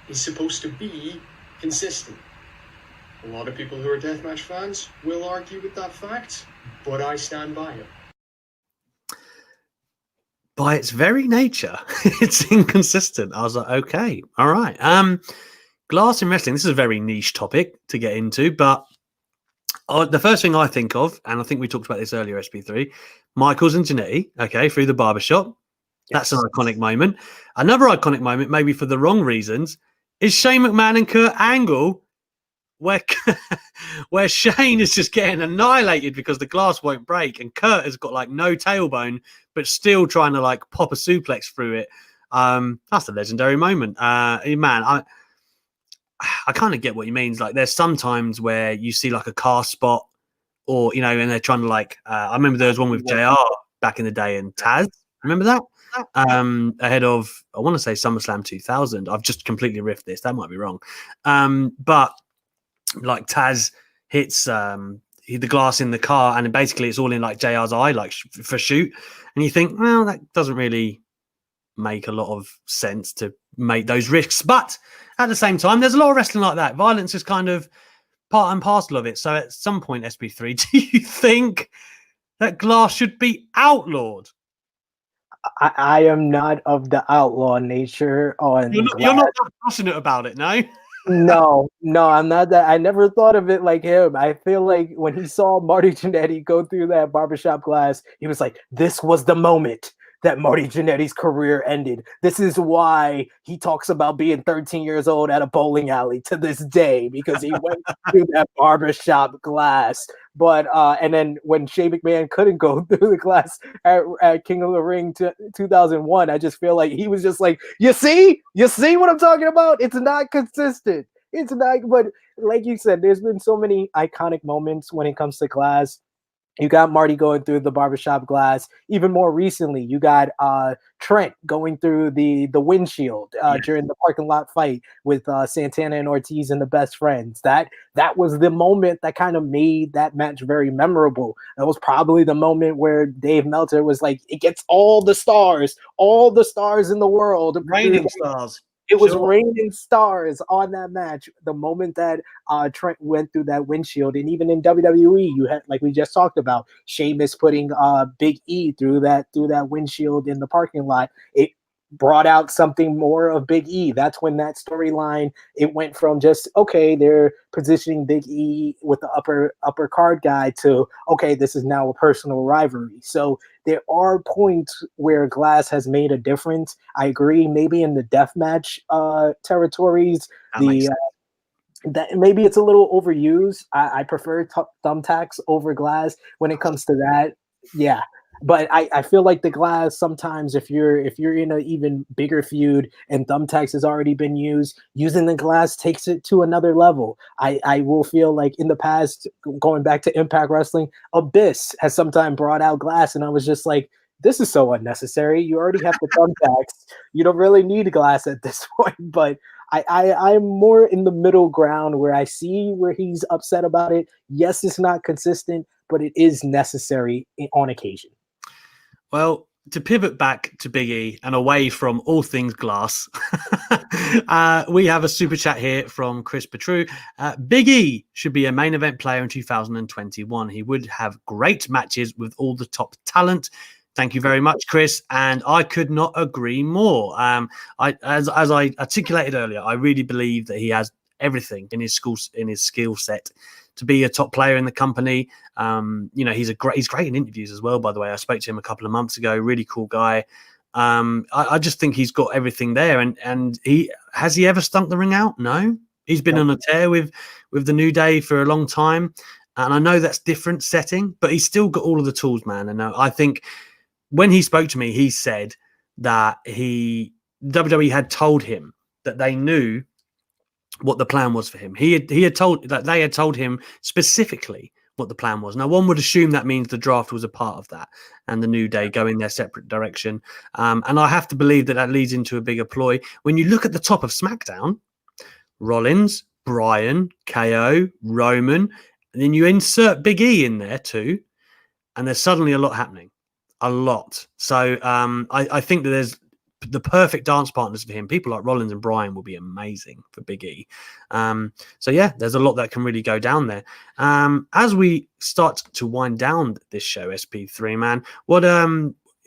is supposed to be consistent. A lot of people who are deathmatch fans will argue with that fact, but I stand by it. By its very nature, it's inconsistent. I was like, okay, all right. Glass in wrestling, this is a very niche topic to get into, but the first thing I think of, and I think we talked about this earlier, SP3, Michaels and Jannetty, okay, through the barbershop. That's an iconic moment. Another iconic moment, maybe for the wrong reasons, is Shane McMahon and Kurt Angle, where Shane is just getting annihilated because the glass won't break, and Kurt has got like no tailbone, but still trying to like pop a suplex through it. That's a legendary moment. Man, I kind of get what he means. Like, there's sometimes where you see like a car spot, or and they're trying to like. I remember there was one with JR back in the day and Taz. Remember that? Ahead of, I want to say, SummerSlam 2000. I've just completely riffed this. That might be wrong. But like Taz hits the glass in the car, and basically it's all in like JR's eye, like for shoot. And you think, well, that doesn't really make a lot of sense to make those risks. But at the same time, there's a lot of wrestling like that. Violence is kind of part and parcel of it. So at some point, SP3, do you think that glass should be outlawed? I am not of the outlaw nature. You're not that passionate about it, no? No, I'm not that. I never thought of it like him. I feel like when he saw Marty Jannetty go through that barbershop glass, he was like, this was the moment that Marty Jannetty's career ended. This is why he talks about being 13 years old at a bowling alley to this day, because he went through that barbershop glass. But and then when Shane McMahon couldn't go through the glass at King of the Ring 2001, I just feel like he was just like, you see what I'm talking about? It's not consistent. It's not. But like you said, there's been so many iconic moments when it comes to glass. You got Marty going through the barbershop glass. Even more recently, you got Trent going through the windshield during the parking lot fight with Santana and Ortiz and the Best Friends. That was the moment that kind of made that match very memorable. That was probably the moment where Dave Meltzer was like, it gets all the stars in the world. Raining stars. It was raining stars on that match. The moment that Trent went through that windshield, and even in WWE, you had, like we just talked about, Sheamus putting Big E through that windshield in the parking lot. It brought out something more of Big E. That's when that storyline, it went from just, okay, they're positioning Big E with the upper card guy to, okay, this is now a personal rivalry. So there are points where glass has made a difference. I agree. Maybe in the deathmatch territories, that maybe it's a little overused. I prefer thumbtacks over glass when it comes to that. Yeah. But I feel like the glass sometimes, if you're in an even bigger feud and thumbtacks has already been used, using the glass takes it to another level. I will feel like in the past, going back to Impact Wrestling, Abyss has sometimes brought out glass, and I was just like, this is so unnecessary. You already have the thumbtacks. You don't really need glass at this point. But I'm more in the middle ground where I see where he's upset about it. Yes, it's not consistent, but it is necessary on occasion. Well, to pivot back to Big E and away from all things glass, we have a super chat here from Chris Petru. Big E should be a main event player in 2021. He would have great matches with all the top talent. Thank you very much, Chris. And I could not agree more. As I articulated earlier, I really believe that he has everything in his skill set to be a top player in the company. He's great in interviews as well, by the way. I spoke to him a couple of months ago. Really cool guy. I just think he's got everything there. And has he ever stunk the ring out? No. He's been on a tear with the New Day for a long time. And I know that's different setting, but he's still got all of the tools, man. And I think when he spoke to me, he said that WWE had told him that they knew what the plan was for him. They had told him specifically what the plan was. Now, one would assume that means the draft was a part of that and the New Day going their separate direction. And I have to believe that leads into a bigger ploy. When you look at the top of SmackDown, Rollins, Bryan, KO, Roman, and then you insert Big E in there too, and there's suddenly a lot happening. A lot. So I think that there's the perfect dance partners for him. People like Rollins and Bryan will be amazing for Big E. So yeah, there's a lot that can really go down there. As we start to wind down this show, SP3, man, what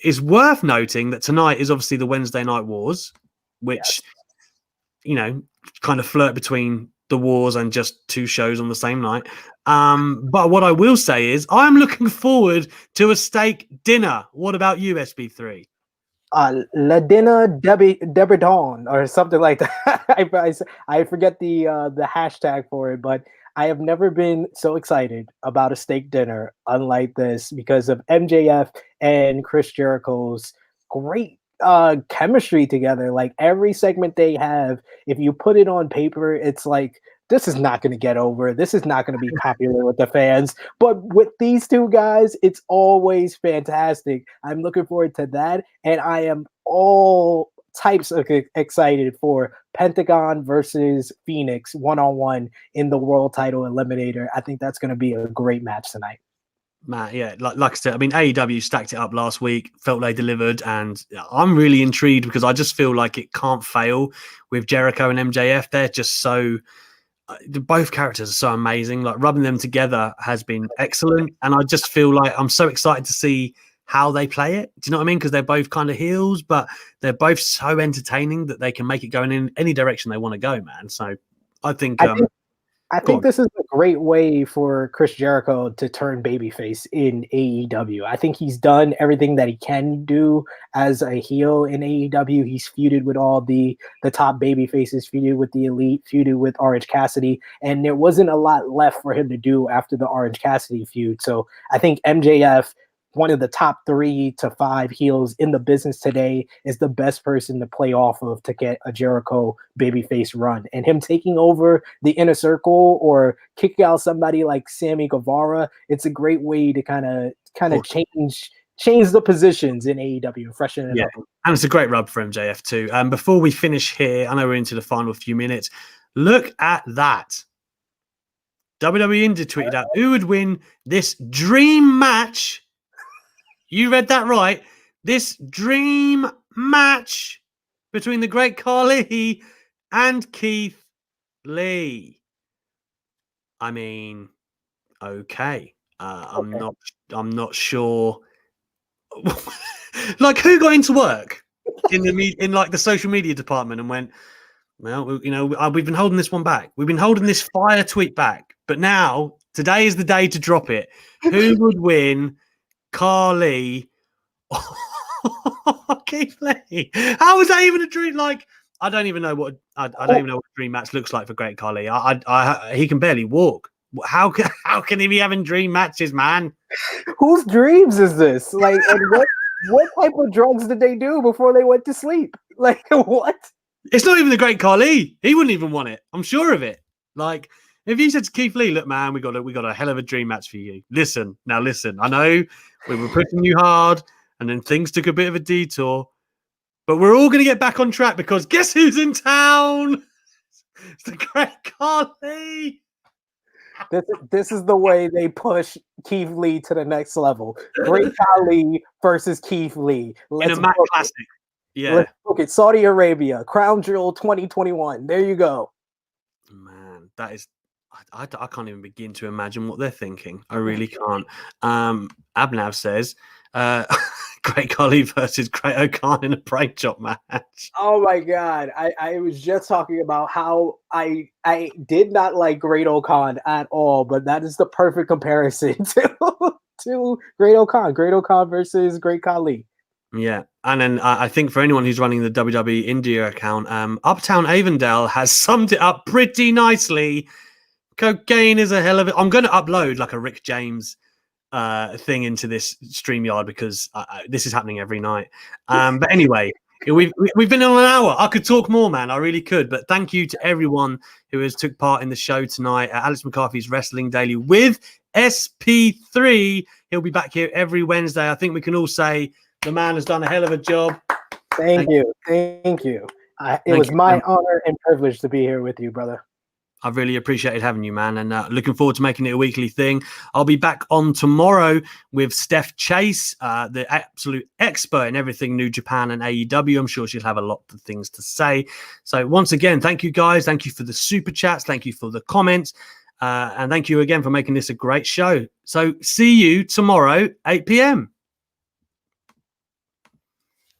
is worth noting that tonight is obviously the Wednesday Night Wars, which, you know, kind of flirt between the Wars and just two shows on the same night. But what I will say is I'm looking forward to a steak dinner. What about you, SP3? La Dinner Debridon or something like that. I forget the hashtag for it, but I have never been so excited about a steak dinner unlike this because of MJF and Chris Jericho's great chemistry together. Like every segment they have, if you put it on paper, it's like, this is not going to get over. This is not going to be popular with the fans. But with these two guys, it's always fantastic. I'm looking forward to that. And I am all types of excited for Pentagon versus Phoenix one-on-one in the world title eliminator. I think that's going to be a great match tonight. Matt, yeah, like I said, I mean, AEW stacked it up last week, felt they delivered, and I'm really intrigued because I just feel like it can't fail with Jericho and MJF. They're just so... both characters are so amazing. Like rubbing them together has been excellent, and I just feel like I'm so excited to see how they play it. Do you know what I mean? Because they're both kind of heels, but they're both so entertaining that they can make it go in any direction they want to go, man. So I think I think this is a great way for Chris Jericho to turn babyface in AEW. I think he's done everything that he can do as a heel in AEW. He's feuded with all the top babyfaces, feuded with the Elite, feuded with Orange Cassidy, and there wasn't a lot left for him to do after the Orange Cassidy feud. So I think MJF, one of the top 3 to 5 heels in the business today, is the best person to play off of to get a Jericho babyface run. And him taking over the Inner Circle or kicking out somebody like Sammy Guevara, it's a great way to kind of change the positions in AEW and freshen it up. And it's a great rub for MJF too. Before we finish here, I know we're into the final few minutes. Look at that. WWE India tweeted out who would win this dream match. You read that right. This dream match between the great Khali and Keith Lee. I mean, okay. I'm not sure. Like, who got into work in the social media department and went, well, you know, we've been holding this one back. We've been holding this fire tweet back, but now today is the day to drop it. Who would win? Khali, Keith Lee. How was that even a dream? Like, I don't even know what a dream match looks like for Great Khali. He can barely walk. How can he be having dream matches, man? Whose dreams is this? Like, and what type of drugs did they do before they went to sleep? Like, what? It's not even the Great Khali. He wouldn't even want it. I'm sure of it. Like, if you said to Keith Lee, look, man, we got a hell of a dream match for you. Listen. I know we were pushing you hard, and then things took a bit of a detour, but we're all going to get back on track because guess who's in town? It's the Great Khali. This is the way they push Keith Lee to the next level. Great Khali versus Keith Lee. In a Mac Classic. Yeah. Let's look at Saudi Arabia, Crown Jewel 2021. There you go. Man, that is... I can't even begin to imagine what they're thinking. I really can't. Abnav says, Great Khali versus Great O'Khan in a break chop match. Oh my God. I was just talking about how I did not like Great O'Khan at all, but that is the perfect comparison to Great O'Khan. Great O'Khan versus Great Khali. Yeah. And then I think for anyone who's running the WWE India account, Uptown Avondale has summed it up pretty nicely. Cocaine is a hell of it. I'm going to upload like a Rick James thing into this StreamYard because this is happening every night. But anyway, We've been on an hour. I could talk more, man. I really could. But thank you to everyone who has took part in the show tonight. Alex McCarthy's Wrestling Daily with SP3. He'll be back here every Wednesday. I think we can all say the man has done a hell of a job. Thank you. It was my honor and privilege to be here with you, brother. I've really appreciated having you, man, and looking forward to making it a weekly thing. I'll be back on tomorrow with Steph Chase, the absolute expert in everything New Japan and AEW. I'm sure she'll have a lot of things to say. So once again, thank you, guys. Thank you for the super chats. Thank you for the comments. And thank you again for making this a great show. So see you tomorrow, 8 p.m.